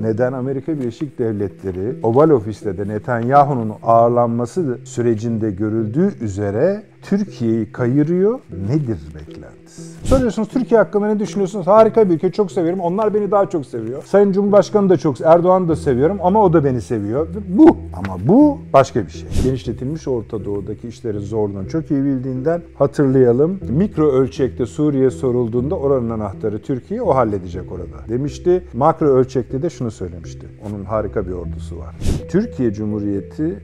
neden Amerika Birleşik Devletleri Oval Ofis'te de Netanyahu'nun ağırlanması sürecinde görüldüğü üzere Türkiye'yi kayırıyor? Nedir beklentisi? Soruyorsunuz Türkiye hakkında ne düşünüyorsunuz? Harika bir ülke, çok seviyorum. Onlar beni daha çok seviyor. Sayın Cumhurbaşkanı da çok, Erdoğan'ı da seviyorum ama o da beni seviyor. Bu. Ama bu başka bir şey. Genişletilmiş Orta Doğu'daki işlerin zorluğunu çok iyi bildiğinden hatırlayalım. Mikro ölçekte Suriye sorulduğunda oranın anahtarı Türkiye, o halledecek orada demişti. Makro ölçekte de şunu söylemişti. Onun harika bir ordusu var. Türkiye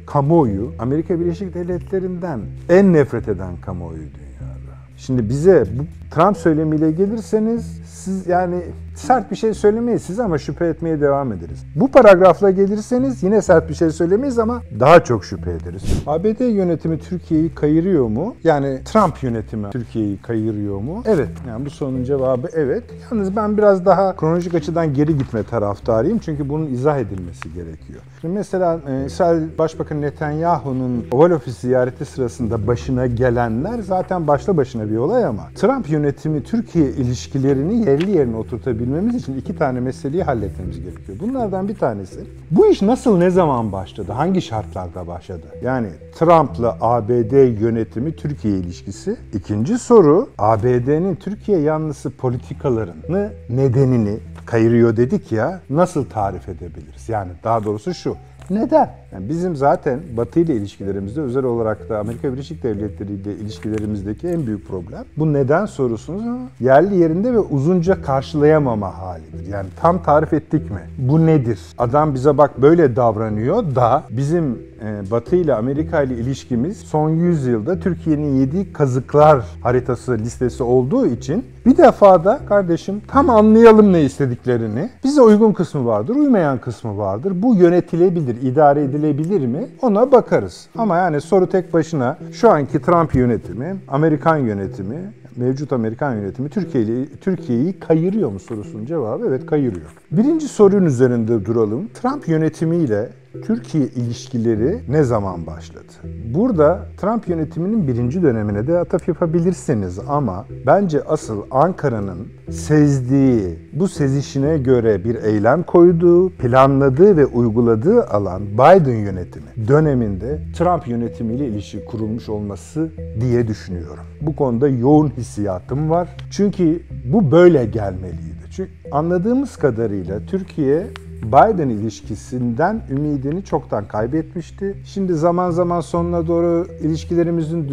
kamuoyu Amerika Birleşik Devletleri'nden en nefret eden kamuoyu dünyada. Şimdi bize bu Trump söylemiyle gelirseniz siz yani sert bir şey söylemeyiz size ama şüphe etmeye devam ederiz. Bu paragrafla gelirseniz yine sert bir şey söylemeyiz ama daha çok şüphe ederiz. ABD yönetimi Türkiye'yi kayırıyor mu? Yani Trump yönetimi Türkiye'yi kayırıyor mu? Evet. Yani bu sorunun cevabı evet. Yalnız ben biraz daha kronolojik açıdan geri gitme taraftarıyım. Çünkü bunun izah edilmesi gerekiyor. Şimdi mesela İsrail Başbakanı Netanyahu'nun Oval Ofis ziyareti sırasında başına gelenler zaten başlı başına bir olay ama Trump yönetimi Türkiye ilişkilerini yerli yerine oturtabilmemiz için iki tane meseleyi halletmemiz gerekiyor. Bunlardan bir tanesi, bu iş nasıl, ne zaman başladı, hangi şartlarda başladı? Yani Trump'la ABD yönetimi Türkiye ilişkisi. İkinci soru, ABD'nin Türkiye yanlısı politikalarını, nedenini kayırıyor dedik ya, nasıl tarif edebiliriz? Yani daha doğrusu şu, neden? Yani bizim zaten Batı ile ilişkilerimizde, özel olarak da Amerika Birleşik Devletleri ile ilişkilerimizdeki en büyük problem bu neden sorusunun yerli yerinde ve uzunca karşılayamama halidir. Yani tam tarif ettik mi? Bu nedir? Adam bize bak böyle davranıyor da bizim Batı ile Amerika ile ilişkimiz son 100 yılda Türkiye'nin yediği kazıklar haritası listesi olduğu için bir defa da kardeşim tam anlayalım ne istediklerini. Bize uygun kısmı vardır, uymayan kısmı vardır. Bu yönetilebilir, idare edilebilir mi? Ona bakarız. Ama yani soru tek başına şu anki Trump yönetimi, Amerikan yönetimi, mevcut Amerikan yönetimi Türkiye'yi kayırıyor mu sorusunun cevabı evet, kayırıyor. Birinci sorunun üzerinde duralım. Trump yönetimiyle Türkiye ilişkileri ne zaman başladı? Burada Trump yönetiminin birinci dönemine de atıf yapabilirsiniz ama bence asıl Ankara'nın sezdiği, bu sezişine göre bir eylem koyduğu, planladığı ve uyguladığı alan Biden yönetimi döneminde Trump yönetimiyle ilişki kurulmuş olması diye düşünüyorum. Bu konuda yoğun hissiyatım var. Çünkü bu böyle gelmeliydi. Çünkü anladığımız kadarıyla Türkiye Biden ilişkisinden ümidini çoktan kaybetmişti. Şimdi zaman zaman sonuna doğru ilişkilerimizin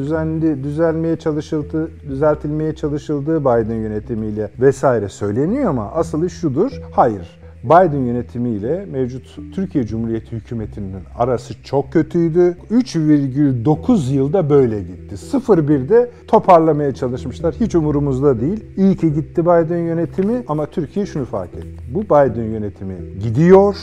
düzeltilmeye çalışıldığı Biden yönetimiyle vesaire söyleniyor ama asıl iş şudur. Hayır. Biden yönetimiyle mevcut Türkiye Cumhuriyeti hükümetinin arası çok kötüydü. 3,9 yılda böyle gitti. 0,1'de toparlamaya çalışmışlar. Hiç umurumuzda değil. İyi ki gitti Biden yönetimi ama Türkiye şunu fark etti. Bu Biden yönetimi gidiyor,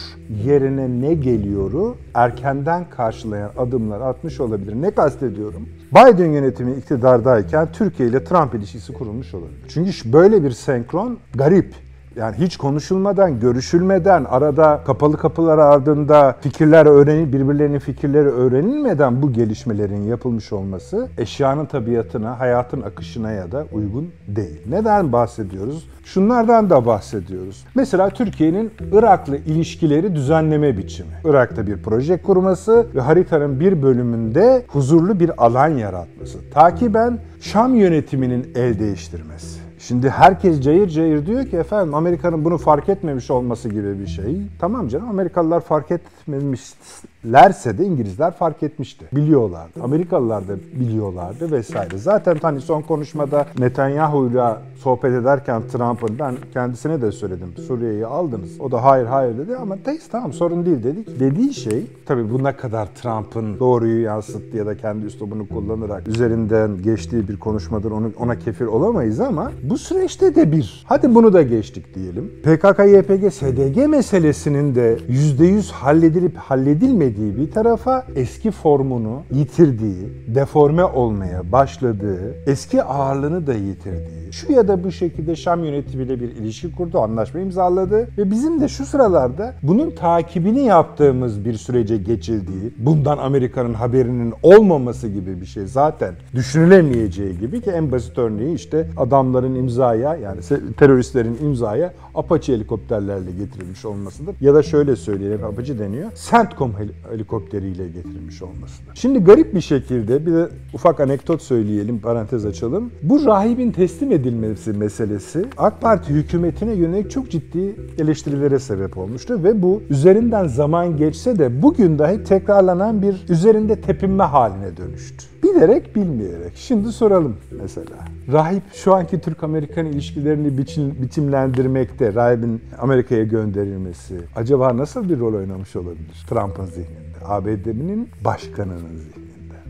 yerine ne geliyoru erkenden karşılayan adımlar atmış olabilir. Ne kastediyorum? Biden yönetimi iktidardayken Türkiye ile Trump ilişkisi kurulmuş olabilir. Çünkü böyle bir senkron garip. Yani hiç konuşulmadan, görüşülmeden, arada kapalı kapılar ardında birbirlerinin fikirleri öğrenilmeden bu gelişmelerin yapılmış olması eşyanın tabiatına, hayatın akışına ya da uygun değil. Neden bahsediyoruz? Şunlardan da bahsediyoruz. Mesela Türkiye'nin Irak'la ilişkileri düzenleme biçimi. Irak'ta bir proje kurması ve haritanın bir bölümünde huzurlu bir alan yaratması. Takiben Şam yönetiminin el değiştirmesi. Şimdi herkes cayır cayır diyor ki efendim Amerika'nın bunu fark etmemiş olması gibi bir şey. Tamam canım, Amerikalılar fark etmemişlerse de İngilizler fark etmişti. Biliyorlardı. Amerikalılar da biliyorlardı vesaire. Zaten hani son konuşmada Netanyahu'yla sohbet ederken Trump'ın, ben kendisine de söyledim, Suriye'yi aldınız. O da hayır dedi ama tamam sorun değil dedik. Dediği şey, tabii bu ne kadar Trump'ın doğruyu yansıttı ya da kendi üslubunu kullanarak üzerinden geçtiği bir konuşmadır, ona kefil olamayız ama bu süreçte de hadi bunu da geçtik diyelim. PKK-YPG, SDG meselesinin de %100 halledilip halledilmediği bir tarafa eski formunu yitirdiği, deforme olmaya başladığı, eski ağırlığını da yitirdiği, şu ya da bu şekilde Şam yönetimiyle bir ilişki kurdu, anlaşma imzaladı ve bizim de şu sıralarda bunun takibini yaptığımız bir sürece geçildiği, bundan Amerika'nın haberinin olmaması gibi bir şey zaten düşünülemeyeceği gibi ki en basit örneği işte adamların imzaya, yani teröristlerin imzaya Apache helikopterlerle getirilmiş olmasıdır. Ya da şöyle söyleyelim, Apache deniyor, CENTCOM helikopteriyle getirilmiş olmasıdır. Şimdi garip bir şekilde bir de ufak anekdot söyleyelim, parantez açalım. Bu rahibin teslim edilmesi meselesi AK Parti hükümetine yönelik çok ciddi eleştirilere sebep olmuştu ve bu üzerinden zaman geçse de bugün dahi tekrarlanan bir üzerinde tepinme haline dönüştü. Bilerek bilmeyerek. Şimdi soralım mesela. Rahip şu anki Türk-Amerikan ilişkilerini biçimlendirmekte, rahibin Amerika'ya gönderilmesi acaba nasıl bir rol oynamış olabilir Trump'ın zihninde, ABD'nin başkanının zihninde?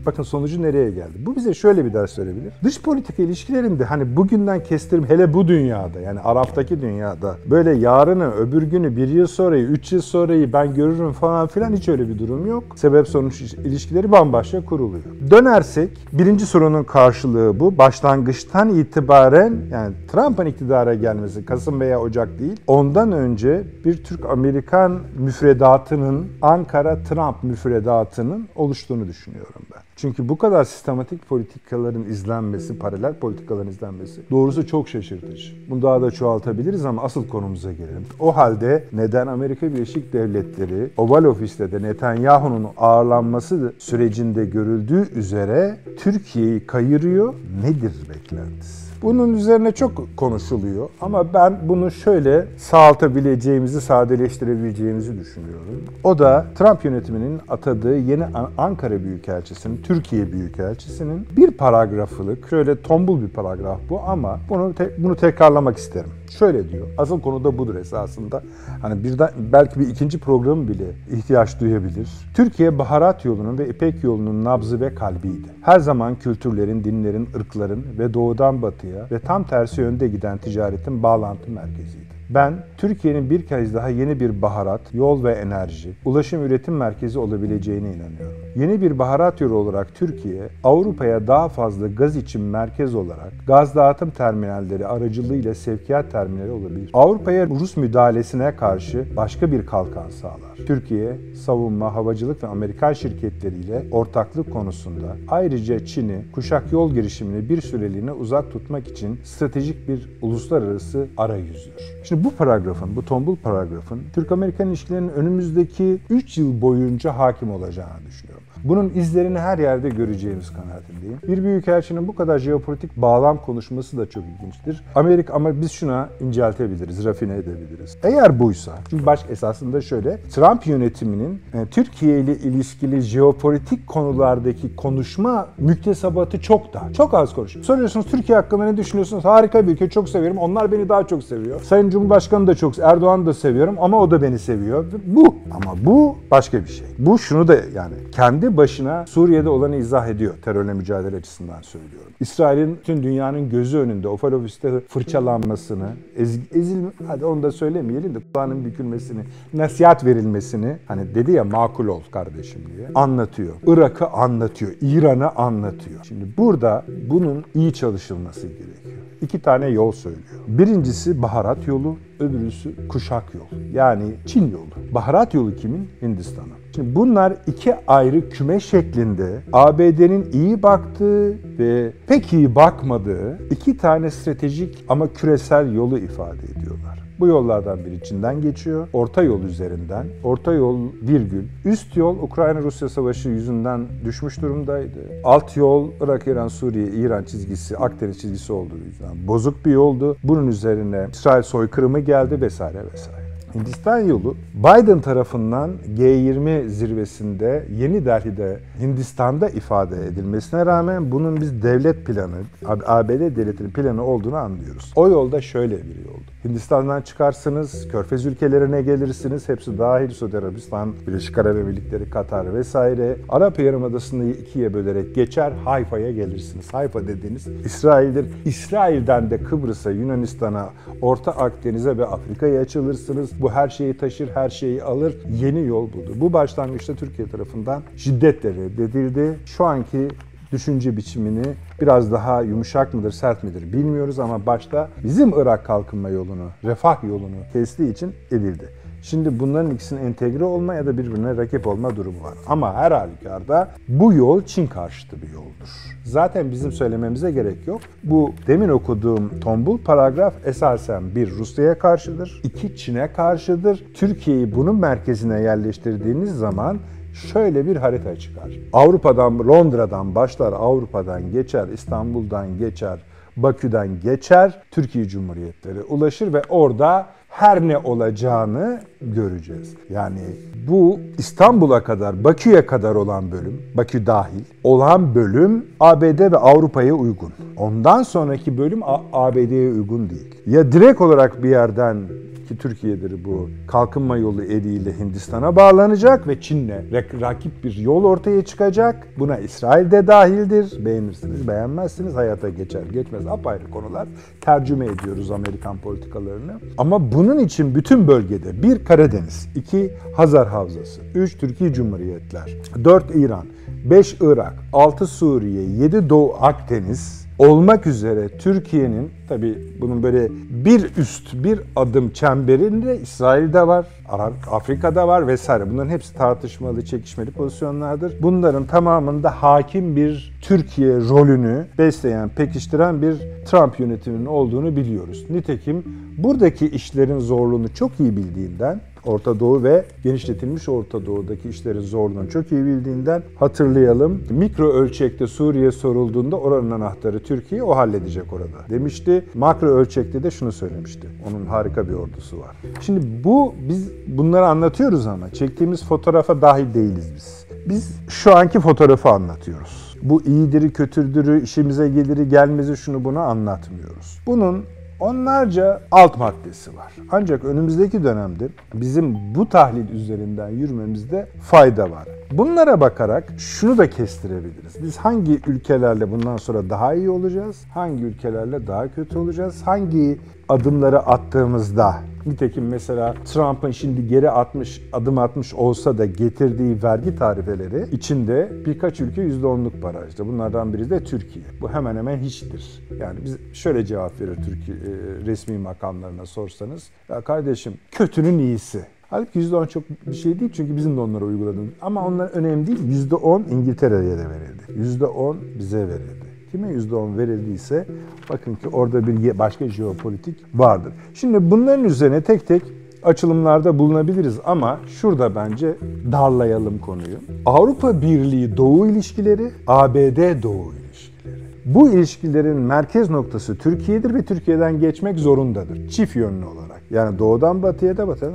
Bakın sonucu nereye geldi? Bu bize şöyle bir ders verebilir. Dış politika ilişkilerinde hani bugünden kestirip hele bu dünyada, yani Arap'taki dünyada böyle yarını, öbür günü, bir yıl sonrayı, 3 yıl sonrayı ben görürüm falan filan, hiç öyle bir durum yok. Sebep sonuç ilişkileri bambaşka kuruluyor. Dönersek birinci sorunun karşılığı bu. Başlangıçtan itibaren, yani Trump'ın iktidara gelmesi Kasım veya Ocak değil, ondan önce bir Türk-Amerikan müfredatının, Ankara-Trump müfredatının oluştuğunu düşünüyorum ben. Çünkü bu kadar sistematik politikaların izlenmesi, paralel politikaların izlenmesi doğrusu çok şaşırtıcı. Bunu daha da çoğaltabiliriz ama asıl konumuza gelelim. O halde neden Amerika Birleşik Devletleri Oval Ofis'te de Netanyahu'nun ağırlanması sürecinde görüldüğü üzere Türkiye'yi kayırıyor? Nedir beklentisi? Bunun üzerine çok konuşuluyor ama ben bunu şöyle sağaltabileceğimizi, sadeleştirebileceğimizi düşünüyorum. O da Trump yönetiminin atadığı yeni Ankara Büyükelçisi'nin, Türkiye Büyükelçisi'nin bir paragrafılık, şöyle tombul bir paragraf bu ama bunu tekrarlamak isterim. Şöyle diyor, asıl konu da budur esasında. Hani belki bir ikinci programı bile ihtiyaç duyabilir. Türkiye baharat yolunun ve İpek yolunun nabzı ve kalbiydi. Her zaman kültürlerin, dinlerin, ırkların ve doğudan batıya ve tam tersi yönde giden ticaretin bağlantı merkeziydi. Ben, Türkiye'nin bir kez daha yeni bir baharat, yol ve enerji, ulaşım üretim merkezi olabileceğine inanıyorum. Yeni bir baharat yolu olarak Türkiye, Avrupa'ya daha fazla gaz için merkez olarak gaz dağıtım terminalleri aracılığıyla sevkiyat terminali olabilir. Avrupa'ya Rus müdahalesine karşı başka bir kalkan sağlar. Türkiye, savunma, havacılık ve Amerikan şirketleriyle ortaklık konusunda ayrıca Çin'i kuşak yol girişimini bir süreliğine uzak tutmak için stratejik bir uluslararası arayüzdür. Şimdi bu paragrafın, bu tombul paragrafın Türk-Amerikan ilişkilerinin önümüzdeki 3 yıl boyunca hakim olacağını düşünüyorum. Bunun izlerini her yerde göreceğimiz kanaatindeyim. Bir büyükelçinin bu kadar jeopolitik bağlam konuşması da çok ilginçtir. Ama biz şuna inceltebiliriz, rafine edebiliriz. Eğer buysa, çünkü esasında şöyle, Trump yönetiminin Türkiye ile ilişkili jeopolitik konulardaki konuşma müktesebatı çok az konuşuyor. Soruyorsunuz Türkiye hakkında ne düşünüyorsunuz? Harika bir ülke, çok seviyorum. Onlar beni daha çok seviyor. Sayın Cumhurbaşkanı da çok, Erdoğan'ı da seviyorum ama o da beni seviyor. Bu başka bir şey. Bu şunu da, yani kendi başına Suriye'de olanı izah ediyor, terörle mücadele açısından söylüyorum. İsrail'in tüm dünyanın gözü önünde Oval Ofis'te fırçalanmasını, hadi onu da söylemeyelim de kulağının bükülmesini, nasihat verilmesini, hani dedi ya makul ol kardeşim diye anlatıyor. Irak'ı anlatıyor, İran'ı anlatıyor. Şimdi burada bunun iyi çalışılması gerekiyor. 2 tane yol söylüyor. Birincisi baharat yolu, öbürüsü kuşak yolu. Yani Çin yolu. Baharat yolu kimin? Hindistan'ın. Şimdi bunlar 2 ayrı küme şeklinde ABD'nin iyi baktığı ve pek iyi bakmadığı 2 tane stratejik ama küresel yolu ifade ediyorlar. Bu yollardan biri Çin'den geçiyor. Orta yol üzerinden. Orta yol virgül. Üst yol Ukrayna-Rusya savaşı yüzünden düşmüş durumdaydı. Alt yol Irak, İran, Suriye, İran çizgisi, Akdeniz çizgisi olduğu yüzden bozuk bir yoldu. Bunun üzerine İsrail soykırımı geldi vesaire vesaire. Hindistan yolu Biden tarafından G20 zirvesinde Yeni Delhi'de Hindistan'da ifade edilmesine rağmen bunun biz devlet planı, ABD devletinin planı olduğunu anlıyoruz. O yolda şöyle bir yoldu. Hindistan'dan çıkarsınız, Körfez ülkelerine gelirsiniz, hepsi dahil Suudi Arabistan, Birleşik Arap Emirlikleri, Katar vesaire. Arap Yarımadası'nı 2'ye bölerek geçer, Hayfa'ya gelirsiniz. Hayfa dediğiniz İsrail'dir. İsrail'den de Kıbrıs'a, Yunanistan'a, Orta Akdeniz'e ve Afrika'ya açılırsınız. Bu her şeyi taşır, her şeyi alır. Yeni yol budur. Bu başlangıçta Türkiye tarafından şiddetle reddedildi. Şu anki düşünce biçimini biraz daha yumuşak mıdır, sert midir bilmiyoruz ama başta bizim Irak kalkınma yolunu, refah yolunu kestiği için edildi. Şimdi bunların ikisinin entegre olma ya da birbirine rakip olma durumu var. Ama her halükarda bu yol Çin karşıtı bir yoldur. Zaten bizim söylememize gerek yok. Bu demin okuduğum tombul paragraf esasen bir Rusya'ya karşıdır, iki Çin'e karşıdır. Türkiye'yi bunun merkezine yerleştirdiğiniz zaman şöyle bir harita çıkar. Avrupa'dan, Londra'dan başlar, Avrupa'dan geçer, İstanbul'dan geçer, Bakü'den geçer, Türkiye Cumhuriyetleri ulaşır ve orada her ne olacağını göreceğiz. Yani bu İstanbul'a kadar, Bakü'ye kadar olan bölüm, Bakü dahil olan bölüm ABD ve Avrupa'ya uygun. Ondan sonraki bölüm ABD'ye uygun değil. Ya direkt olarak bir yerden ki Türkiye'dir bu kalkınma yolu eliyle Hindistan'a bağlanacak ve Çin'le rakip bir yol ortaya çıkacak. Buna İsrail de dahildir. Beğenirsiniz, beğenmezsiniz, hayata geçer, geçmez apayrı konular. Tercüme ediyoruz Amerikan politikalarını. Ama bunun için bütün bölgede 1 Karadeniz, 2 Hazar Havzası, 3 Türkiye Cumhuriyetler, 4 İran, 5 Irak, 6 Suriye, 7 Doğu Akdeniz olmak üzere Türkiye'nin tabii bunun böyle bir adım çemberinde İsrail'de var, Afrika'da var vesaire. Bunların hepsi tartışmalı, çekişmeli pozisyonlardır. Bunların tamamında hakim bir Türkiye rolünü besleyen, pekiştiren bir Trump yönetiminin olduğunu biliyoruz. Nitekim buradaki işlerin zorluğunu çok iyi bildiğinden, Orta Doğu ve genişletilmiş Orta Doğu'daki işlerin zorluğunu çok iyi bildiğinden hatırlayalım. Mikro ölçekte Suriye sorulduğunda oranın anahtarı Türkiye, o halledecek orada demişti. Makro ölçekte de şunu söylemişti. Onun harika bir ordusu var. Şimdi biz bunları anlatıyoruz ama çektiğimiz fotoğrafa dahil değiliz biz. Biz şu anki fotoğrafı anlatıyoruz. Bu iyidir, kötüdür, işimize gelir, gelmezi şunu bunu anlatmıyoruz. Bunun onlarca alt maddesi var. Ancak önümüzdeki dönemde bizim bu tahlil üzerinden yürümemizde fayda var. Bunlara bakarak şunu da kestirebiliriz. Biz hangi ülkelerle bundan sonra daha iyi olacağız? Hangi ülkelerle daha kötü olacağız? Hangi adımları attığımızda, nitekim mesela Trump'ın şimdi geri adım atmış olsa da getirdiği vergi tarifeleri içinde birkaç ülke %10'luk barajda. Bunlardan biri de Türkiye. Bu hemen hemen hiçtir. Yani biz şöyle cevap verir Türkiye resmi makamlarına sorsanız. Ya kardeşim, kötünün iyisi. Halbuki %10 çok bir şey değil çünkü bizim de onlara uyguladığımız. Ama onlar önemli değil. %10 İngiltere'ye de verildi. %10 bize verildi. Kime %10 verildiyse bakın ki orada bir başka jeopolitik vardır. Şimdi bunların üzerine tek tek açılımlarda bulunabiliriz ama şurada bence darlayalım konuyu. Avrupa Birliği Doğu ilişkileri, ABD Doğu ilişkileri. Bu ilişkilerin merkez noktası Türkiye'dir ve Türkiye'den geçmek zorundadır. Çift yönlü olarak. Yani doğudan batıya da batıdan.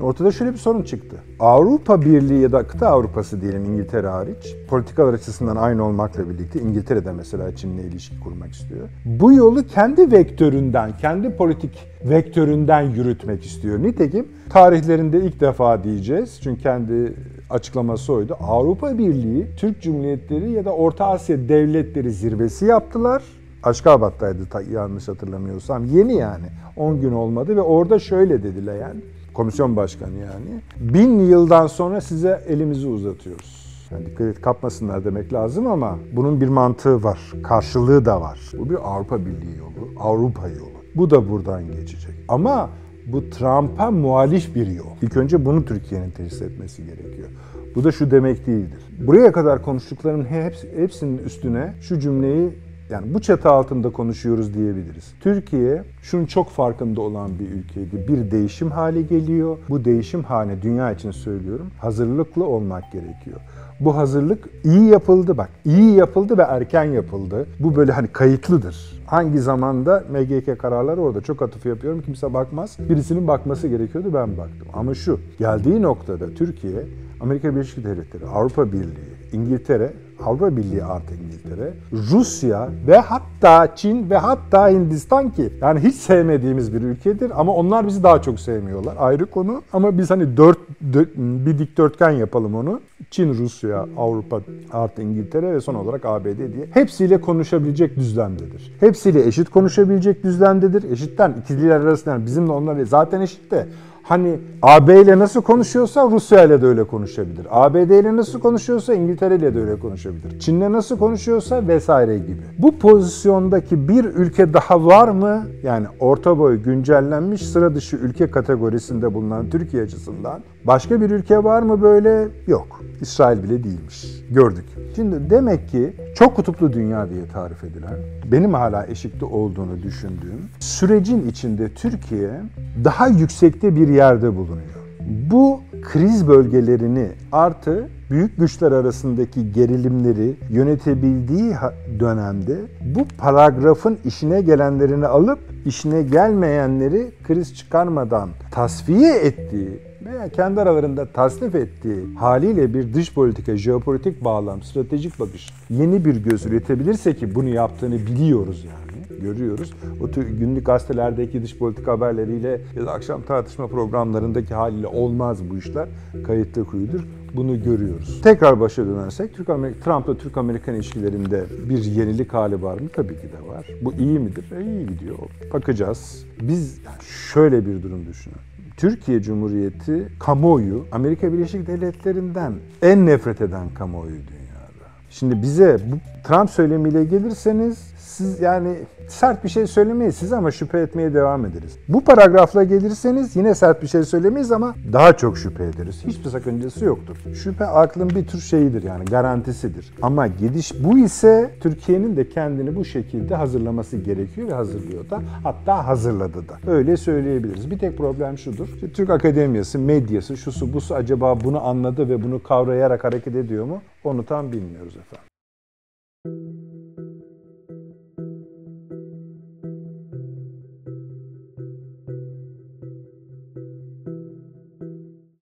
Ortada şöyle bir sorun çıktı. Avrupa Birliği ya da kıta Avrupası diyelim İngiltere hariç, politikalar açısından aynı olmakla birlikte İngiltere de mesela Çin'le ilişki kurmak istiyor. Bu yolu kendi vektöründen, kendi politik vektöründen yürütmek istiyor. Nitekim tarihlerinde ilk defa diyeceğiz, çünkü kendi açıklaması oydu. Avrupa Birliği, Türk Cumhuriyetleri ya da Orta Asya devletleri zirvesi yaptılar. Aşkabat'taydı yanlış hatırlamıyorsam. Yeni yani. 10 gün olmadı ve orada şöyle dediler yani. Komisyon başkanı yani. 1000 yıldan sonra size elimizi uzatıyoruz. Yani dikkat et, kapmasınlar demek lazım ama bunun bir mantığı var. Karşılığı da var. Bu bir Avrupa Birliği yolu, Avrupa yolu. Bu da buradan geçecek. Ama bu Trump'a muhalif bir yol. İlk önce bunu Türkiye'nin tesis etmesi gerekiyor. Bu da şu demek değildir. Buraya kadar konuştuklarımın hepsinin üstüne şu cümleyi, yani bu çatı altında konuşuyoruz diyebiliriz. Türkiye şunun çok farkında olan bir ülkeydi. Bir değişim hali geliyor. Bu değişim haline, dünya için söylüyorum, hazırlıklı olmak gerekiyor. Bu hazırlık iyi yapıldı bak. İyi yapıldı ve erken yapıldı. Bu böyle hani kayıtlıdır. Hangi zamanda MGK kararları orada. Çok atıf yapıyorum. Kimse bakmaz. Birisinin bakması gerekiyordu. Ben baktım. Ama şu, geldiği noktada Türkiye, Amerika Birleşik Devletleri, Avrupa Birliği, İngiltere, Avrupa Birliği artı İngiltere, Rusya ve hatta Çin ve hatta Hindistan ki yani hiç sevmediğimiz bir ülkedir ama onlar bizi daha çok sevmiyorlar. Ayrı konu ama biz hani bir dikdörtgen yapalım onu. Çin, Rusya, Avrupa artı İngiltere ve son olarak ABD diye. Hepsiyle konuşabilecek düzlemdedir. Hepsiyle eşit konuşabilecek düzlemdedir. Eşitten ikililer arasında yani bizimle onlar zaten eşit de Hani AB ile nasıl konuşuyorsa Rusya ile de öyle konuşabilir. ABD ile nasıl konuşuyorsa İngiltere ile de öyle konuşabilir. Çin'le nasıl konuşuyorsa vesaire gibi. Bu pozisyondaki bir ülke daha var mı? Yani orta boy güncellenmiş sıra dışı ülke kategorisinde bulunan Türkiye açısından başka bir ülke var mı böyle? Yok. İsrail bile değilmiş. Gördük. Şimdi demek ki çok kutuplu dünya diye tarif edilen, benim hala eşikte olduğunu düşündüğüm sürecin içinde Türkiye daha yüksekte bir yerde bulunuyor. Bu kriz bölgelerini artı büyük güçler arasındaki gerilimleri yönetebildiği dönemde bu paragrafın işine gelenlerini alıp işine gelmeyenleri kriz çıkarmadan tasfiye ettiği veya kendi aralarında tasnif ettiği haliyle bir dış politika, jeopolitik bağlam, stratejik bakış yeni bir göz üretebilirse ki bunu yaptığını biliyoruz yani, görüyoruz. O tür günlük gazetelerdeki dış politika haberleriyle ya da akşam tartışma programlarındaki haliyle olmaz bu işler. Kayıtlı kuyudur. Bunu görüyoruz. Tekrar başa dönersek Trump'la Türk-Amerikan ilişkilerinde bir yenilik hali var mı? Tabii ki de var. Bu iyi midir? İyi gidiyor. Bakacağız. Biz şöyle bir durum düşünün. Türkiye Cumhuriyeti kamuoyu Amerika Birleşik Devletleri'nden en nefret eden kamuoyu dünyada. Şimdi bize bu Trump söylemiyle gelirseniz siz yani sert bir şey söylemeyiz siz ama şüphe etmeye devam ederiz. Bu paragrafla gelirseniz yine sert bir şey söylemeyiz ama daha çok şüphe ederiz. Hiçbir sakıncası yoktur. Şüphe aklın bir tür şeyidir yani garantisidir. Ama gidiş bu ise Türkiye'nin de kendini bu şekilde hazırlaması gerekiyor ve hazırlıyor da hatta hazırladı da. Öyle söyleyebiliriz. Bir tek problem şudur. İşte Türk akademiyası, medyası, şusu busu acaba bunu anladı ve bunu kavrayarak hareket ediyor mu? Onu tam bilmiyoruz efendim.